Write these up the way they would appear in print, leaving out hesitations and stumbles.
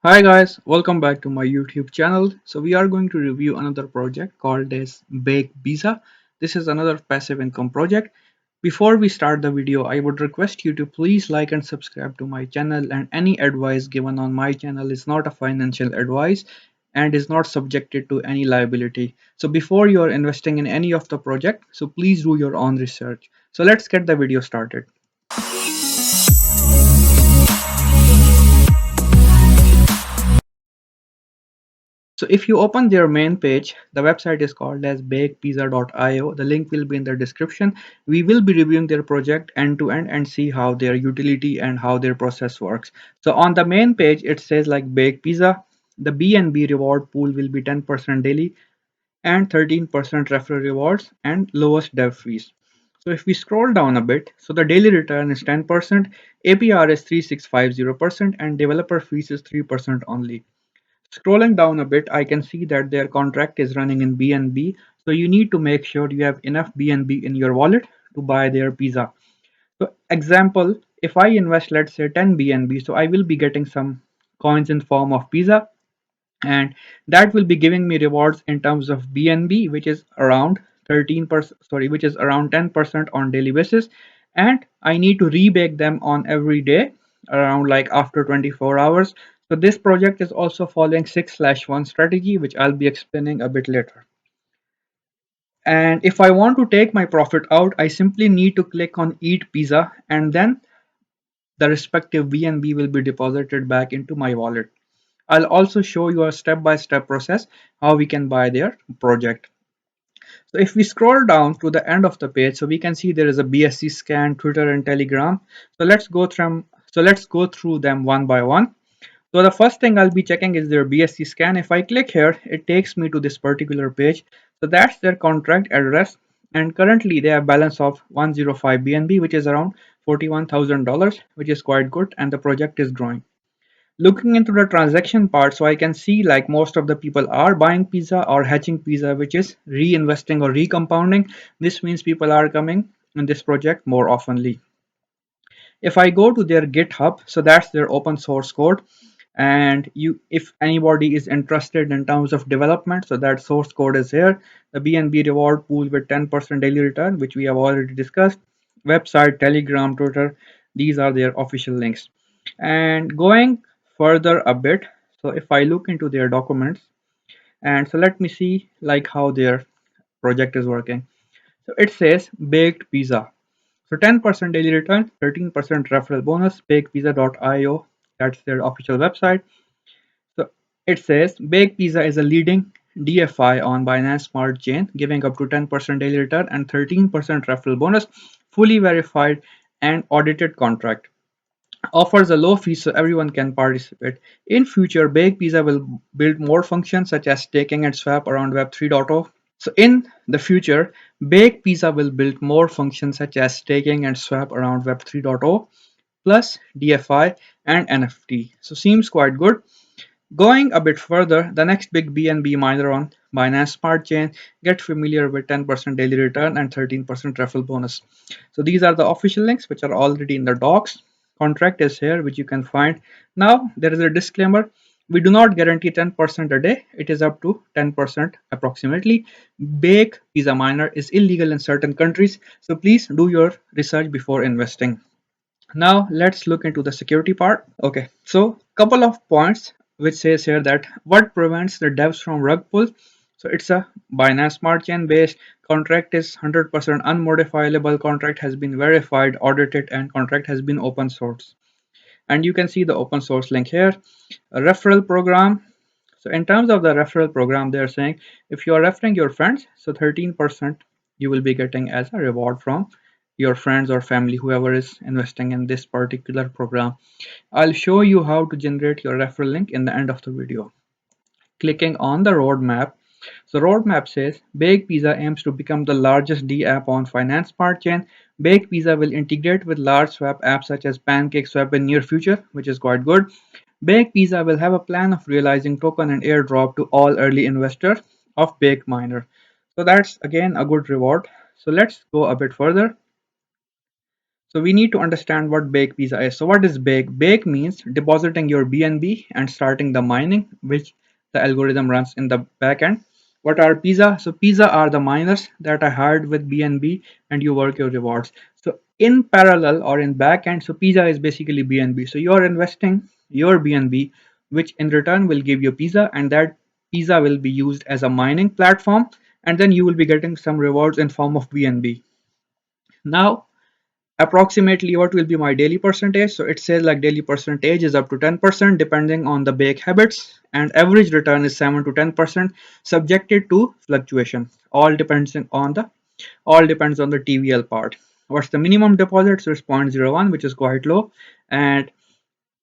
Hi guys, welcome back to my YouTube channel. So we are going to review another project called as Bake Pizza. This is another passive income project. Before we start the video, I would request you to please like and subscribe to my channel, and any advice given on my channel is not a financial advice and is not subjected to any liability. So before you are investing in any of the project, so please do your own research. So let's get the video started. So if you open their main page, the website is called as bakepizza.io. The link will be in the description. We will be reviewing their project end to end and see how their utility and how their process works. So on the main page, it says like Bake Pizza. The BNB reward pool will be 10% daily and 13% referral rewards and lowest dev fees. So if we scroll down a bit, so the daily return is 10%, APR is 3650%, and developer fees is 3% only. Scrolling down a bit, I can see that their contract is running in BNB. So you need to make sure you have enough BNB in your wallet to buy their pizza. So example, if I invest, let's say 10 BNB, so I will be getting some coins in form of pizza, and that will be giving me rewards in terms of BNB, which is around 13%, sorry, which is around 10% on daily basis. And I need to rebake them on every day around like after 24 hours. So this project is also following 6/1 strategy, which I'll be explaining a bit later. And if I want to take my profit out, I simply need to click on eat pizza, and then the respective BNB will be deposited back into my wallet. I'll also show you a step-by-step process how we can buy their project. So if we scroll down to the end of the page, so we can see there is a BSC scan, Twitter, and Telegram. So let's go through them one by one. So the first thing I'll be checking is their BSC scan. If I click here, it takes me to this particular page. So that's their contract address, and currently they have balance of 105 BNB, which is around $41,000, which is quite good, and the project is growing. Looking into the transaction part, so I can see like most of the people are buying pizza or hatching pizza, which is reinvesting or recompounding. This means people are coming in this project more oftenly. If I go to their GitHub, so that's their open source code, and you, if anybody is interested in terms of development, so that source code is here. The BNB reward pool with 10% daily return, which we have already discussed. Website, Telegram, Twitter, these are their official links. And going further a bit, so if I look into their documents, and so let me see like how their project is working. So it says baked pizza, so 10% daily return, 13% referral bonus, bakepizza.io. That's their official website. So it says Bake Pizza is a leading DFI on Binance Smart Chain, giving up to 10% daily return and 13% referral bonus, fully verified and audited contract. Offers a low fee so everyone can participate. In future, Bake Pizza will build more functions such as staking and swap around Web 3.0. So in the future, Bake Pizza will build more functions such as staking and swap around Web 3.0 plus DFI and NFT. So seems quite good. Going a bit further, the next big BNB miner on Binance Smart Chain, get familiar with 10% daily return and 13% referral bonus. So these are the official links which are already in the docs. Contract is here, which you can find. Now there is a disclaimer. We do not guarantee 10% a day. It is up to 10% approximately. Bake Pizza miner is illegal in certain countries, so please do your research before investing. Now let's look into the security part. Okay, so couple of points which says here that what prevents the devs from rug pull. So it's a Binance Smart Chain based contract, is 100% unmodifiable, contract has been verified, audited, and contract has been open source. And you can see the open source link here. A referral program. So in terms of the referral program, they're saying if you are referring your friends, so 13% you will be getting as a reward from your friends or family, whoever is investing in this particular program. I'll show you how to generate your referral link in the end of the video. Clicking on the roadmap. So roadmap says Bake Pizza aims to become the largest D app on Finance Smart Chain. Bake Pizza will integrate with large swap apps such as PancakeSwap in near future, which is quite good. Bake Pizza will have a plan of realizing token and airdrop to all early investors of Bake Miner. So that's again a good reward. So let's go a bit further. So we need to understand what Bake Pizza is. So what is Bake? Bake means depositing your BNB and starting the mining, which the algorithm runs in the backend. What are Pizza? So Pizza are the miners that are hired with BNB and you work your rewards. So in parallel or in backend, so Pizza is basically BNB. So you are investing your BNB, which in return will give you Pizza, and that Pizza will be used as a mining platform, and then you will be getting some rewards in form of BNB. Now approximately what will be my daily percentage? So it says like daily percentage is up to 10% depending on the bake habits, and average return is 7 to 10% subjected to fluctuation. All depends on the TVL part. What's the minimum deposit? So it's 0.01, which is quite low. And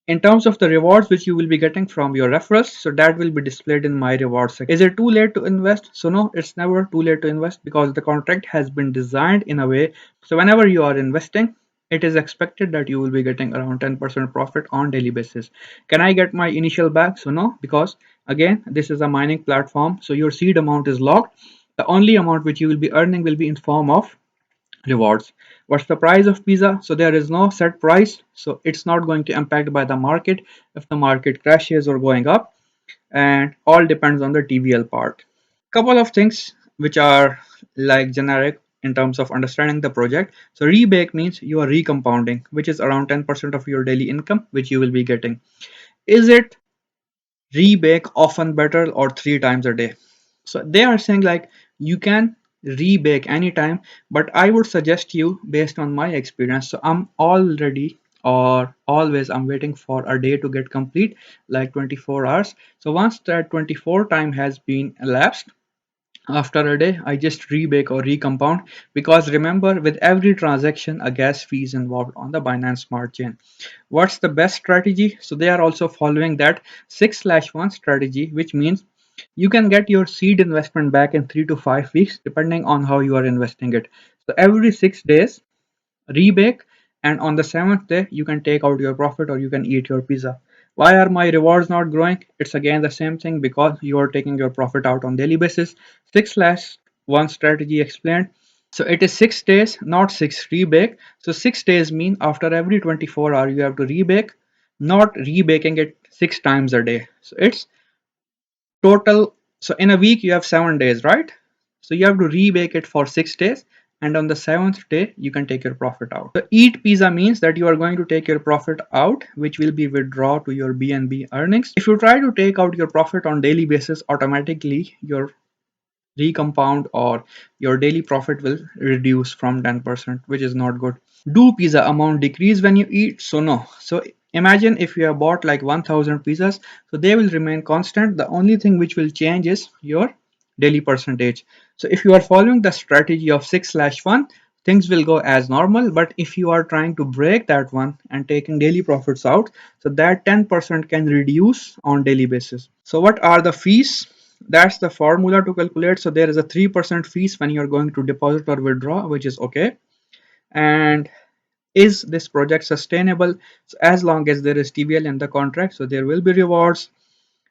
in terms of the rewards which you will be getting from your referrals, so that will be displayed in my rewards section. Is it too late to invest? So no, it's never too late to invest because the contract has been designed in a way so whenever you are investing, it is expected that you will be getting around 10% profit on daily basis. Can I get my initial back? So no, because again this is a mining platform, so your seed amount is locked. The only amount which you will be earning will be in form of rewards. What's the price of pizza? So there is no set price, so it's not going to impact by the market if the market crashes or going up, and all depends on the TVL part. Couple of things which are like generic in terms of understanding the project. So rebake means you are recompounding, which is around 10% of your daily income which you will be getting. Is it rebake often better or 3 times a day? So they are saying like you can rebake anytime, but I would suggest you based on my experience. So I'm already or always I'm waiting for a day to get complete, like 24 hours. So once that 24 time has been elapsed, after a day, I just rebake or recompound, because remember with every transaction a gas fee is involved on the Binance Smart Chain. What's the best strategy? So they are also following that 6/1 strategy, which means you can get your seed investment back in 3 to 5 weeks depending on how you are investing it. So every 6 days rebake, and on the seventh day you can take out your profit or you can eat your pizza. Why are my rewards not growing? It's again the same thing, because you are taking your profit out on daily basis. 6/1 strategy explained. So it is 6 days, not six rebake. So 6 days mean after every 24 hours you have to rebake, not rebaking it 6 times a day. So it's total. So in a week you have 7 days, right? So you have to rebake it for 6 days, and on the seventh day you can take your profit out. So eat pizza means that you are going to take your profit out, which will be withdrawn to your BNB earnings. If you try to take out your profit on daily basis, automatically your recompound or your daily profit will reduce from 10%, which is not good. Do pizza amount decrease when you eat? So no. So imagine if you have bought like 1000 pizzas, so they will remain constant. The only thing which will change is your daily percentage. So if you are following the strategy of 6/1, things will go as normal. But if you are trying to break that one and taking daily profits out, so that 10% can reduce on daily basis. So what are the fees? That's the formula to calculate. So there is a 3% fees when you're going to deposit or withdraw, which is okay. And is this project sustainable? So as long as there is TVL in the contract, so there will be rewards.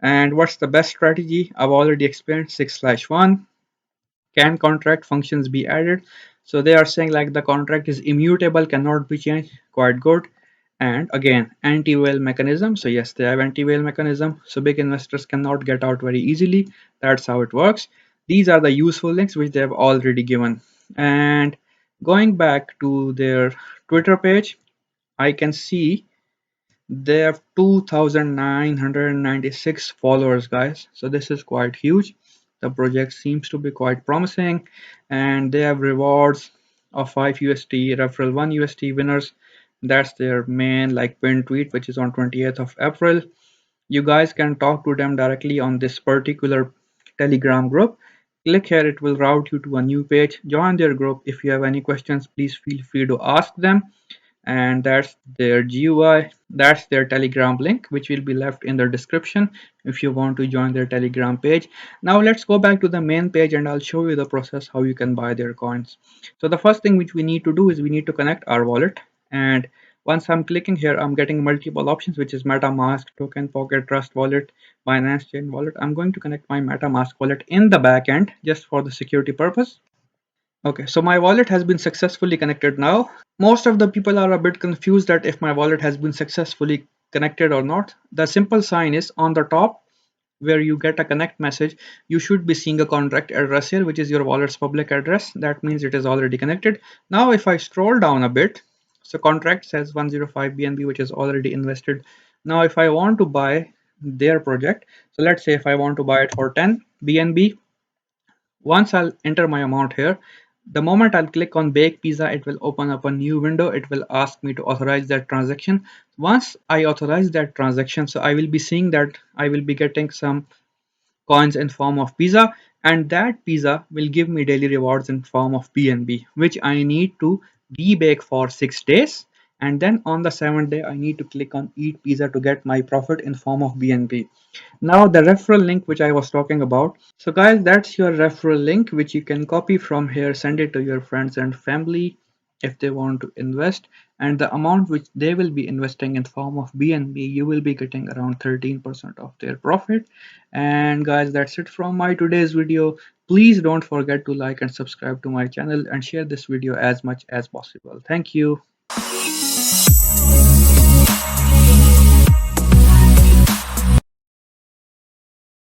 And what's the best strategy? I've already explained 6/1. Can contract functions be added? So they are saying like the contract is immutable, cannot be changed. Quite good. And again, anti-whale mechanism. So yes, they have anti-whale mechanism. So big investors cannot get out very easily. That's how it works. These are the useful links which they have already given. And going back to their Twitter page, I can see they have 2,996 followers, guys. So this is quite huge. The project seems to be quite promising, and they have rewards of 5 USD, referral 1 USD winners. That's their main like pinned tweet, which is on 28th of April. You guys can talk to them directly on this particular Telegram group. Click here, it will route you to a new page. Join their group. If you have any questions, please feel free to ask them. And that's their GUI. That's their Telegram link, which will be left in the description if you want to join their Telegram page. Now let's go back to the main page and I'll show you the process how you can buy their coins. So the first thing which we need to do is we need to connect our wallet, and once I'm clicking here, I'm getting multiple options, which is MetaMask, Token Pocket, Trust Wallet, Binance Chain Wallet. I'm going to connect my MetaMask wallet in the back end just for the security purpose. Okay, so my wallet has been successfully connected now. Most of the people are a bit confused that if my wallet has been successfully connected or not. The simple sign is on the top where you get a connect message. You should be seeing a contract address here, which is your wallet's public address. That means it is already connected. Now, if I scroll down a bit, so contract says 105 BNB, which is already invested. Now, if I want to buy their project, so let's say if I want to buy it for 10 BNB, once I'll enter my amount here, the moment I'll click on bake pizza, it will open up a new window. It will ask me to authorize that transaction. Once I authorize that transaction, so I will be seeing that I will be getting some coins in form of pizza, and that pizza will give me daily rewards in form of BNB, which I need to rebake for 6 days. And then on the seventh day, I need to click on eat pizza to get my profit in form of BNB. Now the referral link which I was talking about. So guys, that's your referral link which you can copy from here, send it to your friends and family if they want to invest, and the amount which they will be investing in form of BNB, you will be getting around 13% of their profit. And guys, that's it from my today's video. Please don't forget to like and subscribe to my channel and share this video as much as possible. Thank you.